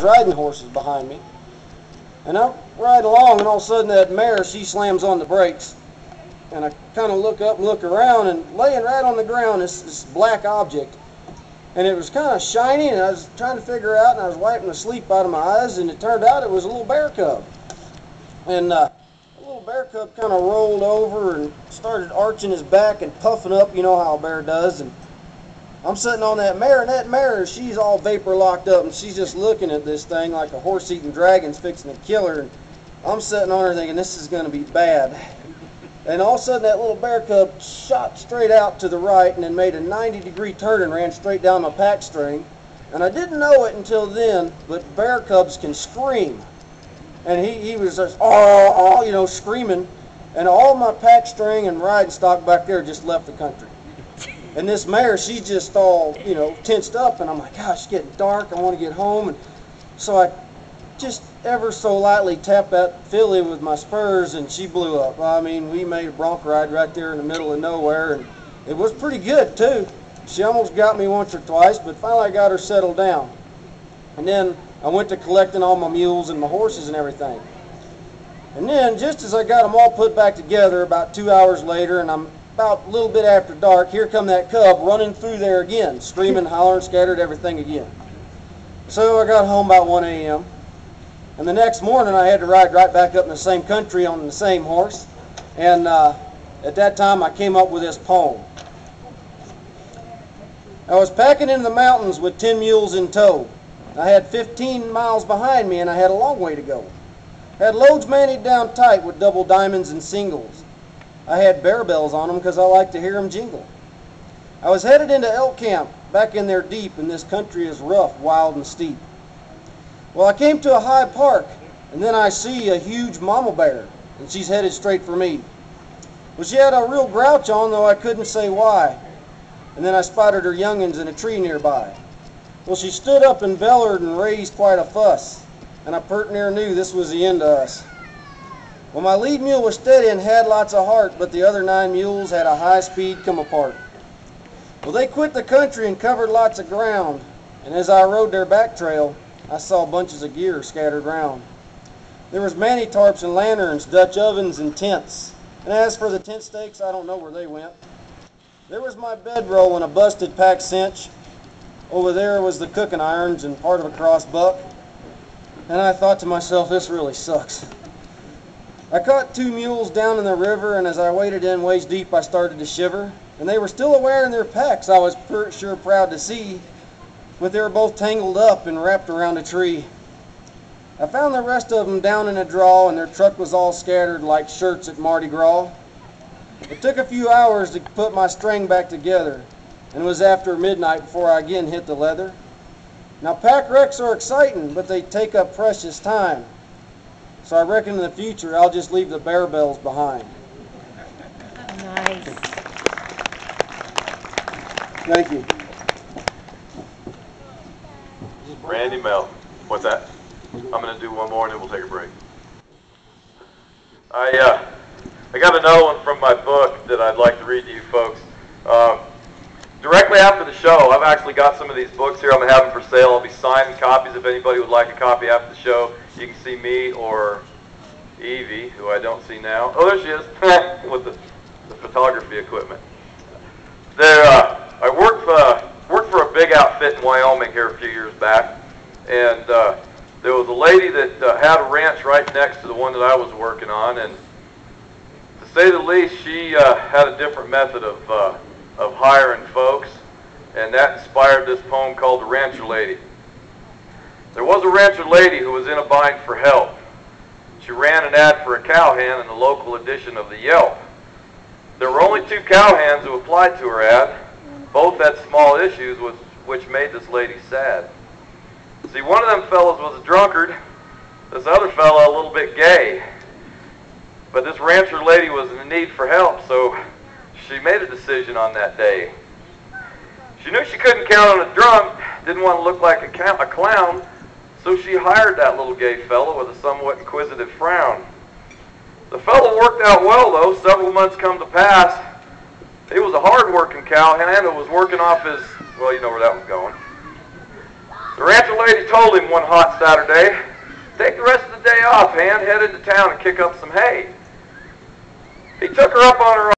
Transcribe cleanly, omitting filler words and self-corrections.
guys riding horses behind me. And I'm riding along, and all of a sudden that mare, she slams on the brakes. And I kind of look up and look around, and laying right on the ground is this black object. And it was kind of shiny, and I was trying to figure out, and I was wiping the sleep out of my eyes, and it turned out it was a little bear cub. And the little bear cub kind of rolled over and started arching his back and puffing up, you know how a bear does. And I'm sitting on that mare, and that mare, she's all vapor locked up, and she's just looking at this thing like a horse-eating dragon's fixing to kill her. And I'm sitting on her thinking, this is going to be bad. And all of a sudden that little bear cub shot straight out to the right and then made a 90-degree turn and ran straight down my pack string. And I didn't know it until then, but bear cubs can scream. And he was just, you know, screaming. And all my pack string and riding stock back there just left the country. And this mare, she's just all, you know, tensed up. And I'm like, gosh, it's getting dark. I want to get home. And so I just ever so lightly tapped that filly with my spurs, and she blew up. I mean, we made a bronc ride right there in the middle of nowhere, and it was pretty good too. She almost got me once or twice, but finally I got her settled down. And then I went to collecting all my mules and my horses and everything. And then just as I got them all put back together, about 2 hours later, and I'm about a little bit after dark, here come that cub running through there again, screaming, hollering, scattered everything again. So I got home about 1 a.m. And the next morning I had to ride right back up in the same country on the same horse. And at that time I came up with this poem. I was packing into the mountains with 10 mules in tow. I had 15 miles behind me and I had a long way to go. Had loads managed down tight with double diamonds and singles. I had bear bells on them because I like to hear them jingle. I was headed into elk camp, back in there deep, and this country is rough, wild, and steep. Well, I came to a high park, and then I see a huge mama bear, and she's headed straight for me. Well, she had a real grouch on, though I couldn't say why. And then I spotted her young'uns in a tree nearby. Well, she stood up and bellered and raised quite a fuss, and I pert near knew this was the end of us. Well, my lead mule was steady and had lots of heart, but the other 9 mules had a high speed come apart. Well, they quit the country and covered lots of ground, and as I rode their back trail, I saw bunches of gear scattered round. There was mani-tarps and lanterns, Dutch ovens and tents. And as for the tent stakes, I don't know where they went. There was my bedroll and a busted pack cinch. Over there was the cooking irons and part of a cross buck. And I thought to myself, this really sucks. I caught 2 mules down in the river, and as I waded in waist deep, I started to shiver. And they were still wearing their packs, I was sure proud to see. But they were both tangled up and wrapped around a tree. I found the rest of them down in a draw, and their truck was all scattered like shirts at Mardi Gras. It took a few hours to put my string back together, and it was after midnight before I again hit the leather. Now, pack wrecks are exciting, but they take up precious time. So I reckon in the future I'll just leave the bear bells behind. Nice. Thank you. Randy Mel. What's that? I'm going to do one more and then we'll take a break. I got another one from my book that I'd like to read to you folks. Directly after the show, I've actually got some of these books here I'm going to have them for sale. I'll be signing copies if anybody would like a copy after the show. You can see me or Evie, who I don't see now. Oh, there she is, with the photography equipment. I worked for a big outfit in Wyoming here a few years back, and there was a lady that had a ranch right next to the one that I was working on, and to say the least, she had a different method of hiring folks, and that inspired this poem called The Rancher Lady. There was a rancher lady who was in a bind for help. She ran an ad for a cowhand in the local edition of the Yelp. There were only 2 cowhands who applied to her ad. Both had small issues which made this lady sad. See, one of them fellows was a drunkard. This other fellow a little bit gay. But this rancher lady was in need for help, so she made a decision on that day. She knew she couldn't count on a drunk, didn't want to look like a clown, so she hired that little gay fellow with a somewhat inquisitive frown. The fellow worked out well, though. Several months come to pass. He was a hard-working cowhand who was working off his, well, you know where that was going. The rancher lady told him one hot Saturday, "Take the rest of the day off, and head into town and kick up some hay." He took her up on her